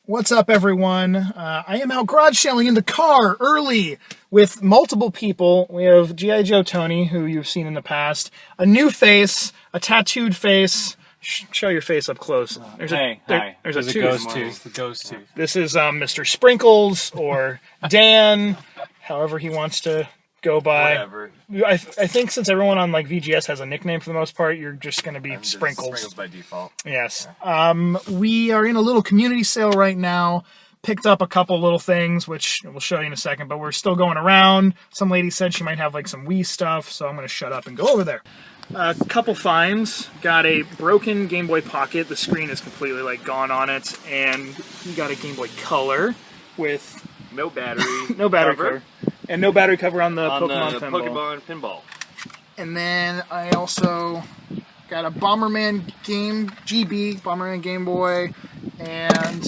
What's up, everyone? I am out garage sailing in the car early with multiple people. We have G.I. Joe Tony, who you've seen in the past, a new face, a tattooed face. Show your face up close. There's a ghost tooth. The ghost tooth. This is Mr. Sprinkles or Dan, however he wants to go by. Whatever. I think since everyone on like VGS has a nickname for the most part, you're just going to be Sprinkles. Sprinkles by default. Yes. We are in a little community sale right now. Picked up a couple little things, which we'll show you in a second, but we're still going around. Some lady said she might have like some Wii stuff, so I'm going to shut up and go over there. A couple finds. Got a broken Game Boy Pocket. The screen is completely like gone on it, and you got a Game Boy Color with No battery. no battery cover. And no battery cover on the Pokemon pinball. And then I also got a Bomberman game, GB, Bomberman Game Boy, and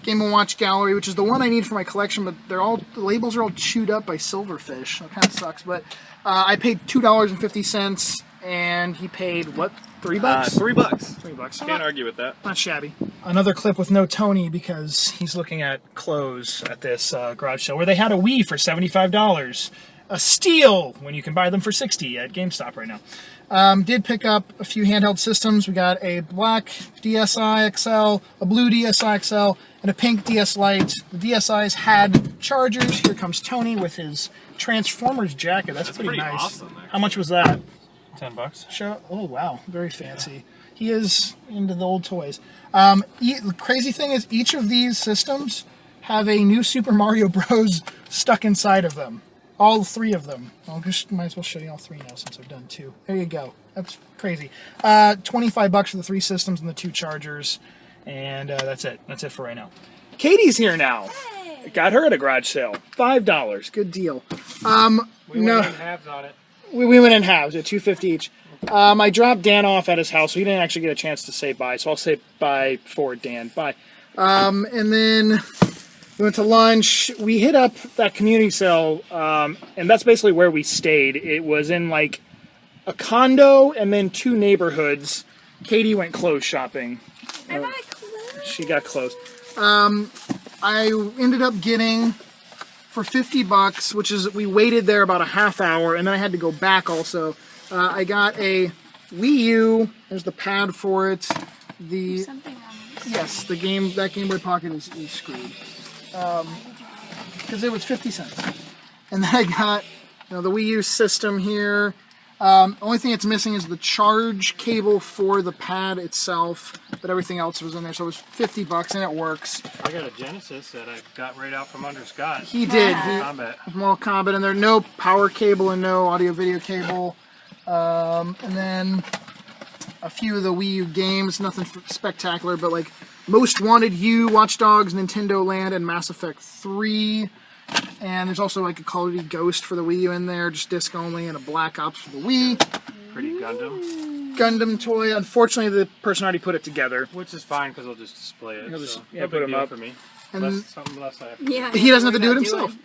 Game & Watch Gallery, which is the one I need for my collection, but the labels are all chewed up by Silverfish. That kind of sucks, but I paid $2.50, and he paid, what, $3? $3. $3. Can't argue with that. Not shabby. Another clip with no Tony because he's looking at clothes at this garage sale where they had a Wii for $75. A steal when you can buy them for $60 at GameStop right now. Did pick up a few handheld systems. We got a black DSi XL, a blue DSi XL, and a pink DS Lite. The DSi's had chargers. Here comes Tony with his Transformers jacket. That's pretty nice. Awesome, how much was that? $10. Show. Oh wow, very fancy. He is into the old toys. The crazy thing is, each of these systems have a new Super Mario Bros. Stuck inside of them. All three of them. Might as well show you all three now since I've done two. There you go. That's crazy. $25 for the three systems and the two chargers, and that's it. That's it for right now. Katie's here now. Hey. Got her at a garage sale. $5. Good deal. We went in halves on it. We went in halves at $2.50 each. I dropped Dan off at his house, so he didn't actually get a chance to say bye. So I'll say bye for Dan. Bye. And then we went to lunch. We hit up that community sale, and that's basically where we stayed. It was in like a condo and then two neighborhoods. Katie went clothes shopping. I got clothes. She got clothes. I ended up getting for $50, which is, we waited there about a half hour, and then I had to go back also. I got a Wii U. There's the pad for it. Yes, that Game Boy Pocket is screwed. Because it was 50 cents. And then I got the Wii U system here. Only thing it's missing is the charge cable for the pad itself, but everything else was in there, so it was $50 and it works. I got a Genesis that I got right out from under Scott. He did. Mortal Kombat, and there's no power cable and no audio-video cable. And then a few of the Wii U games, nothing spectacular, but like Most Wanted You, Watch Dogs, Nintendo Land, and Mass Effect 3. And there's also like a Call of Duty Ghost for the Wii U in there, just disc only, and a Black Ops for the Wii. Pretty Gundam toy. Unfortunately, the person already put it together. Which is fine because I'll just display it. He'll just no put them up for me. And something less I have to do. He doesn't have to do it himself.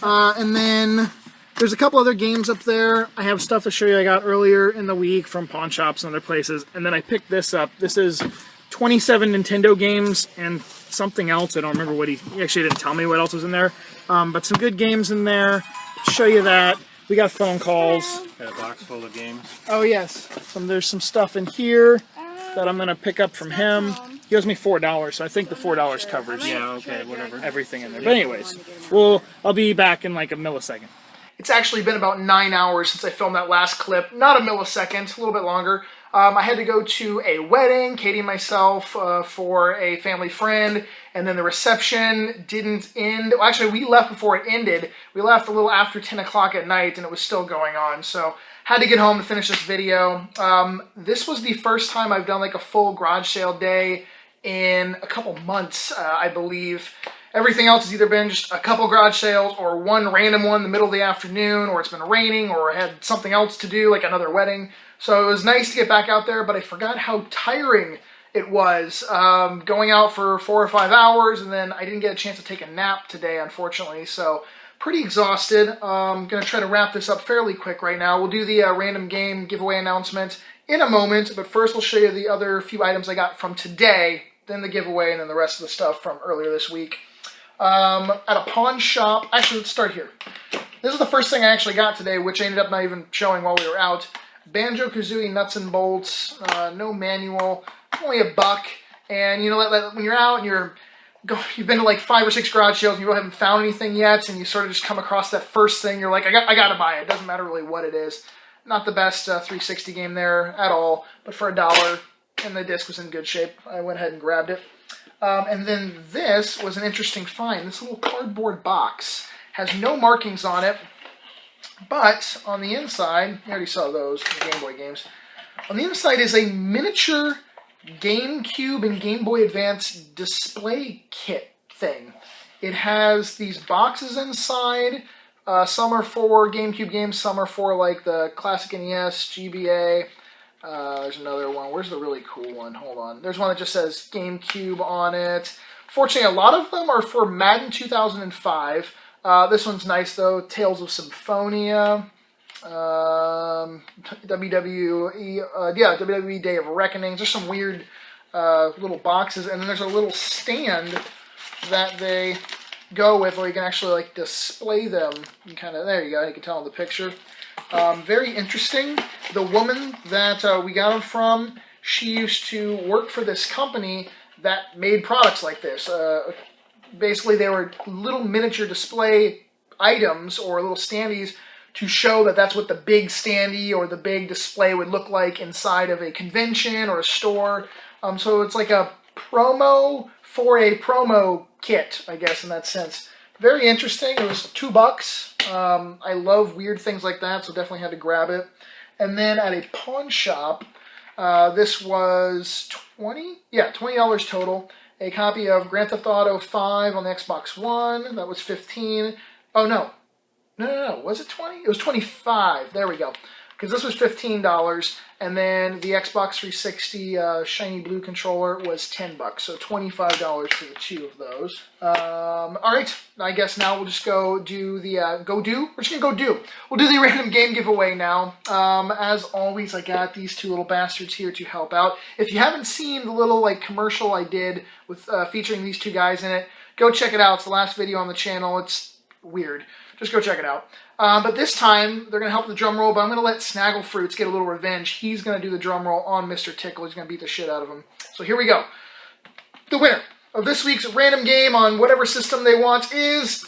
And then there's a couple other games up there. I have stuff to show you I got earlier in the week from pawn shops and other places. And then I picked this up. This is 27 Nintendo games and something else. I don't remember what he actually didn't tell me what else was in there. But some good games in there. Show you that. We got phone calls. Got a box full of games. Oh yes. There's some stuff in here that I'm gonna pick up from him. He owes me $4, so I think the $4 covers. Yeah, okay, whatever. Everything in there. But anyways, I'll be back in like a millisecond. It's actually been about 9 hours since I filmed that last clip. Not a millisecond, a little bit longer. I had to go to a wedding, Katie and myself, for a family friend, and then the reception didn't end. Well, actually, we left before it ended. We left a little after 10 o'clock at night, and it was still going on, so had to get home to finish this video. This was the first time I've done like a full garage sale day in a couple months, I believe. Everything else has either been just a couple garage sales or one random one in the middle of the afternoon, or it's been raining, or I had something else to do, like another wedding. So it was nice to get back out there, but I forgot how tiring it was going out for 4 or 5 hours, and then I didn't get a chance to take a nap today, unfortunately. So pretty exhausted. I'm going to try to wrap this up fairly quick right now. We'll do the random game giveaway announcement in a moment, but first we'll show you the other few items I got from today then the giveaway, and then the rest of the stuff from earlier this week. At a pawn shop, actually, let's start here. This is the first thing I actually got today, which I ended up not even showing while we were out. Banjo-Kazooie Nuts and Bolts, no manual, only $1. And you know what, when you're out and you've been to like 5 or 6 garage sales and you really haven't found anything yet, and you sort of just come across that first thing, you're like, I gotta buy it. It doesn't matter really what it is. Not the best 360 game there at all, but for $1, and the disc was in good shape, I went ahead and grabbed it. And then this was an interesting find. This little cardboard box has no markings on it, but on the inside, you already saw those, the Game Boy games. On the inside is a miniature GameCube and Game Boy Advance display kit thing. It has these boxes inside. Some are for GameCube games, some are for like the classic NES, GBA. There's another one. Where's the really cool one? Hold on. There's one that just says GameCube on it. Fortunately, a lot of them are for Madden 2005. This one's nice, though. Tales of Symphonia. WWE Day of Reckonings. There's some weird little boxes. And then there's a little stand that they go with where you can actually like display them. You there you go. You can tell in the picture. Very interesting. The woman that we got them from, she used to work for this company that made products like this. Basically, they were little miniature display items or little standees to show that that's what the big standee or the big display would look like inside of a convention or a store. So it's like a promo for a promo kit, I guess, in that sense. Very interesting. It was $2. I love weird things like that, so definitely had to grab it. And then at a pawn shop, this was $20 total. A copy of Grand Theft Auto 5 on the Xbox One. That was $15. Oh, no. No. Was it 20? It was 25. There we go. Because this was $15. And then the Xbox 360 shiny blue controller was $10. So $25 for the two of those. All right. I guess now we'll just go do the We're just gonna go do. We'll do the random game giveaway now. As always, I got these two little bastards here to help out. If you haven't seen the little like commercial I did with featuring these two guys in it, go check it out. It's the last video on the channel. It's weird. Just go check it out. But this time, they're going to help the drum roll, but I'm going to let Snagglefruits get a little revenge. He's going to do the drum roll on Mr. Tickle. He's going to beat the shit out of him. So here we go. The winner of this week's random game on whatever system they want is...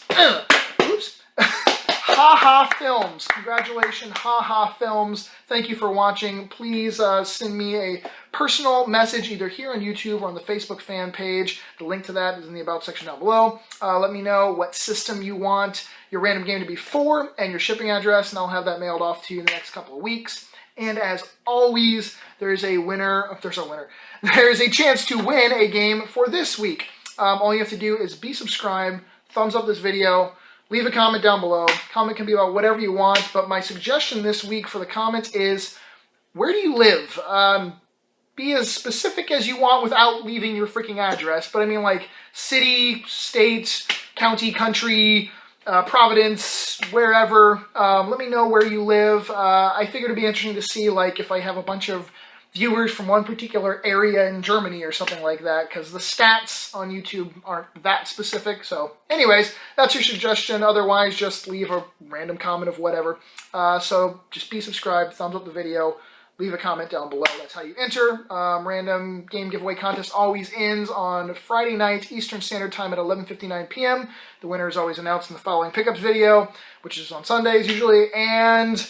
oops. Ha Ha Films. Congratulations, Ha Ha Films. Thank you for watching. Please send me a personal message either here on YouTube or on the Facebook fan page. The link to that is in the About section down below. Let me know what system you want your random game to be for and your shipping address, and I'll have that mailed off to you in the next couple of weeks. And as always, there's a winner. There's a chance to win a game for this week. All you have to do is be subscribed, thumbs up this video, leave a comment down below. Comment can be about whatever you want, but my suggestion this week for the comments is, where do you live? Be as specific as you want without leaving your freaking address, but I mean like city, state, county, country, Providence, wherever. Let me know where you live. I figured it'd be interesting to see like if I have a bunch of viewers from one particular area in Germany or something like that, because the stats on YouTube aren't that specific. So anyways, that's your suggestion. Otherwise, just leave a random comment of whatever. So just be subscribed, thumbs up the video, leave a comment down below. That's how you enter. Random game giveaway contest always ends on Friday night, Eastern Standard Time at 11:59 p.m. The winner is always announced in the following pickups video, which is on Sundays usually, and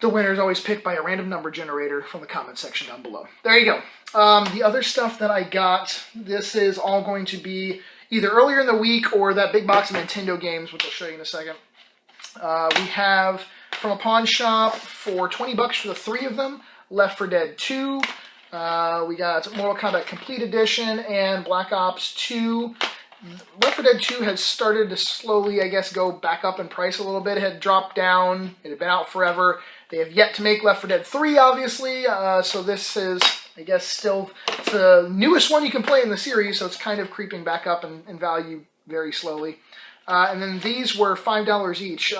the winner is always picked by a random number generator from the comment section down below. There you go. The other stuff that I got, this is all going to be either earlier in the week or that big box of Nintendo games, which I'll show you in a second. We have from a pawn shop for $20 for the 3 of them, Left 4 Dead 2. We got Mortal Kombat Complete Edition and Black Ops 2. Left 4 Dead 2 has started to slowly, I guess, go back up in price a little bit. It had dropped down. It had been out forever. They have yet to make Left 4 Dead 3, obviously. So this is, I guess, still the newest one you can play in the series, so it's kind of creeping back up in value very slowly. And then these were $5 each.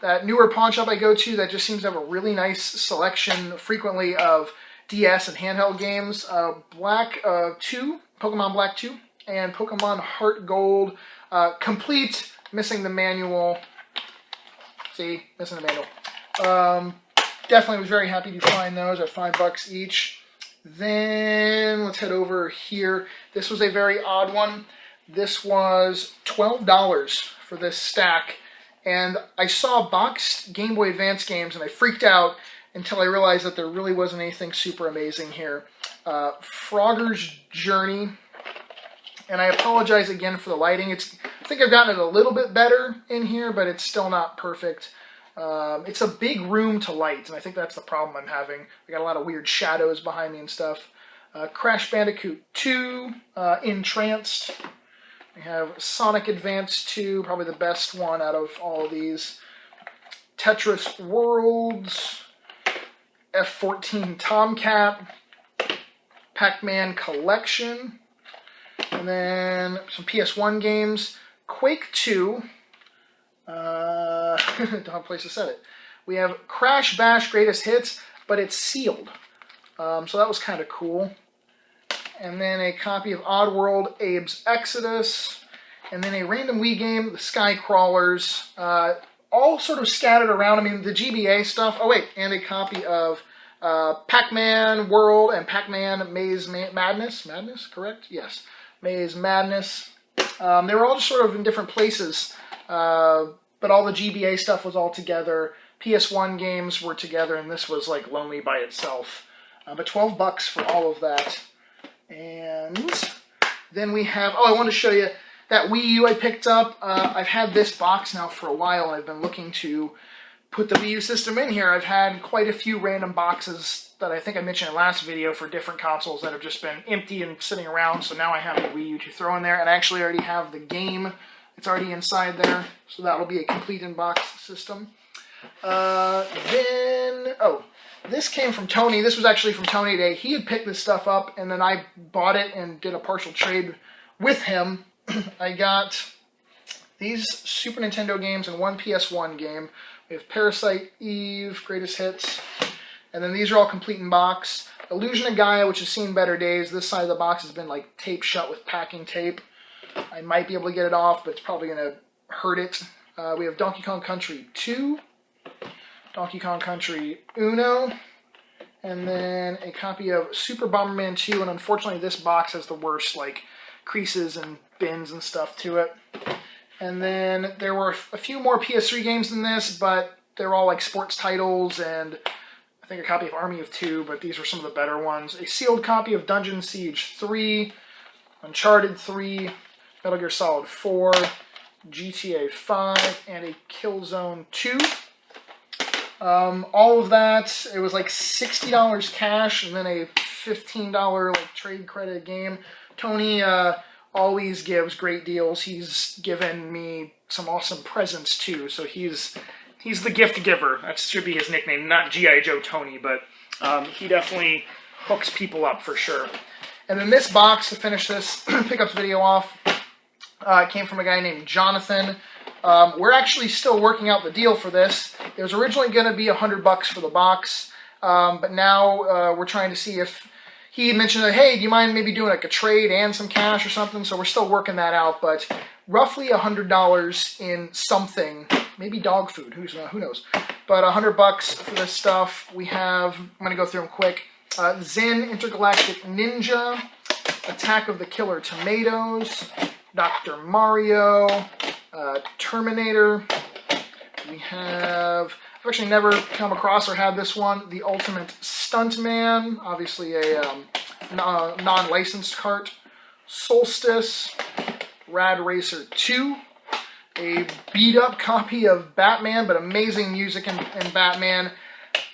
That newer pawn shop I go to that just seems to have a really nice selection frequently of DS and handheld games. Black 2 Pokemon Black 2, and Pokemon Heart Gold. Complete, missing the manual. See, missing the manual. Definitely was very happy to find those at $5 each. Then let's head over here. This was a very odd one. This was $12 for this stack. And I saw boxed Game Boy Advance games and I freaked out until I realized that there really wasn't anything super amazing here. Frogger's Journey. And I apologize again for the lighting. I think I've gotten it a little bit better in here, but it's still not perfect. It's a big room to light, and I think that's the problem I'm having. I got a lot of weird shadows behind me and stuff. Crash Bandicoot 2, Entranced. We have Sonic Advance 2, probably the best one out of all of these. Tetris Worlds, F-14 Tomcat, Pac-Man Collection, and then some PS1 games. Quake 2. Don't have a place to set it. We have Crash Bash Greatest Hits, but it's sealed. So that was kind of cool. And then a copy of Oddworld, Abe's Exodus. And then a random Wii game, the Sky Crawlers. All sort of scattered around. I mean, the GBA stuff. Oh, wait. And a copy of Pac-Man World and Pac-Man Maze Madness. Madness, correct? Yes. Maze Madness. They were all just sort of in different places. But all the GBA stuff was all together. PS1 games were together, and this was like lonely by itself. But $12 for all of that. And then we have, I want to show you that Wii U I picked up. I've had this box now for a while, and I've been looking to put the Wii U system in here. I've had quite a few random boxes that I think I mentioned in the last video for different consoles that have just been empty and sitting around. So now I have the Wii U to throw in there, and I actually already have the game. It's already inside there, so that'll be a complete in-box system. This came from Tony. This was actually from Tony today. He had picked this stuff up, and then I bought it and did a partial trade with him. I got these Super Nintendo games and one PS1 game. We have Parasite Eve, Greatest Hits, and then these are all complete in box. Illusion of Gaia, which has seen better days. This side of the box has been like taped shut with packing tape. I might be able to get it off, but it's probably going to hurt it. We have Donkey Kong Country 2, Donkey Kong Country Uno, and then a copy of Super Bomberman 2, and unfortunately this box has the worst like creases and bins and stuff to it. And then there were a few more PS3 games than this, but they're all like sports titles, and I think a copy of Army of Two, but these were some of the better ones. A sealed copy of Dungeon Siege 3, Uncharted 3, Metal Gear Solid 4, GTA 5, and a Killzone 2. All of that, it was like $60 cash, and then a $15 like trade credit game. Tony always gives great deals. He's given me some awesome presents too, so he's the gift giver. That should be his nickname, not G.I. Joe Tony, but he definitely hooks people up for sure. And then this box, to finish this pickups video off, it came from a guy named Jonathan. We're actually still working out the deal for this. It was originally going to be $100 for the box, but now we're trying to see if he mentioned that, hey, do you mind maybe doing like a trade and some cash or something? So we're still working that out, but roughly $100 in something, maybe dog food, who knows? But $100 for this stuff. We have, I'm going to go through them quick. Zen Intergalactic Ninja, Attack of the Killer Tomatoes, Dr. Mario, Terminator. We have, I've actually never come across or had this one, The Ultimate Stuntman, obviously a non-licensed cart. Solstice, Rad Racer 2, a beat-up copy of Batman, but amazing music in Batman.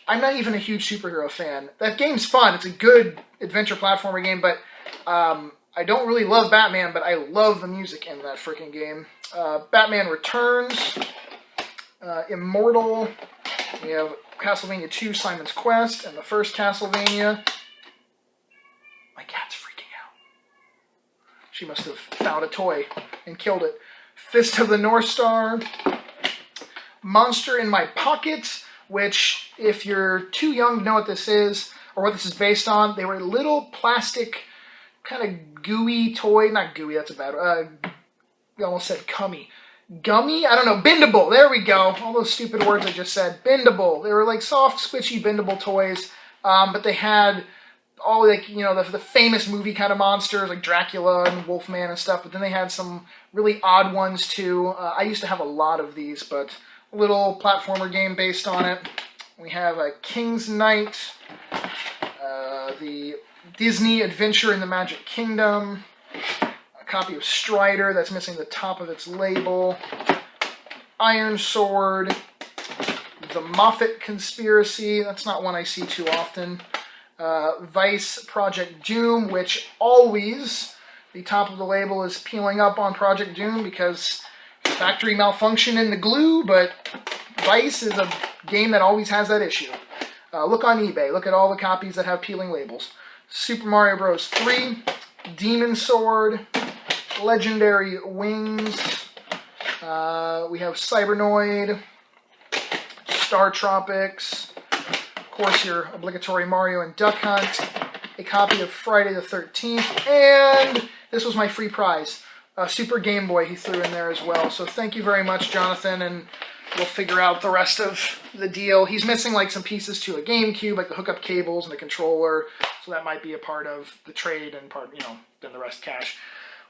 I'm not even a huge superhero fan. That game's fun. It's a good adventure platformer game, but I don't really love Batman, but I love the music in that freaking game. Batman Returns, Immortal. We have Castlevania 2, Simon's Quest, and the first Castlevania. My cat's freaking out. She must have found a toy and killed it. Fist of the North Star. Monster in My Pocket, which, if you're too young to know what this is, or what this is based on, they were little plastic kind of gooey toy. Not gooey, that's a bad I almost said cummy. Gummy? I don't know. Bendable. There we go. All those stupid words I just said. Bendable. They were like soft, squishy, bendable toys. But they had all like, you know, the famous movie kind of monsters like Dracula and Wolfman and stuff. But then they had some really odd ones too. I used to have a lot of these, but a little platformer game based on it. We have a King's Knight, the Disney Adventure in the Magic Kingdom, a copy of Strider that's missing the top of its label, Iron Sword, the Moffat Conspiracy, that's not one I see too often, Vice Project Doom, which always, the top of the label is peeling up on Project Doom because factory malfunction in the glue, but Vice is a game that always has that issue. Look on eBay. Look at all the copies that have peeling labels. Super Mario Bros. 3, Demon Sword, Legendary Wings. We have Cybernoid, Star Tropics, of course your obligatory Mario and Duck Hunt, a copy of Friday the 13th, and this was my free prize, Super Game Boy he threw in there as well. So thank you very much, Jonathan, and we'll figure out the rest of the deal. He's missing like some pieces to a GameCube, like the hookup cables and the controller, so that might be a part of the trade and part, you know, then the rest cash.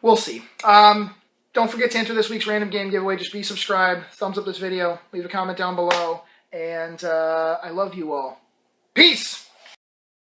We'll see. Don't forget to enter this week's random game giveaway. Just be subscribed, thumbs up this video, leave a comment down below, and I love you all. Peace!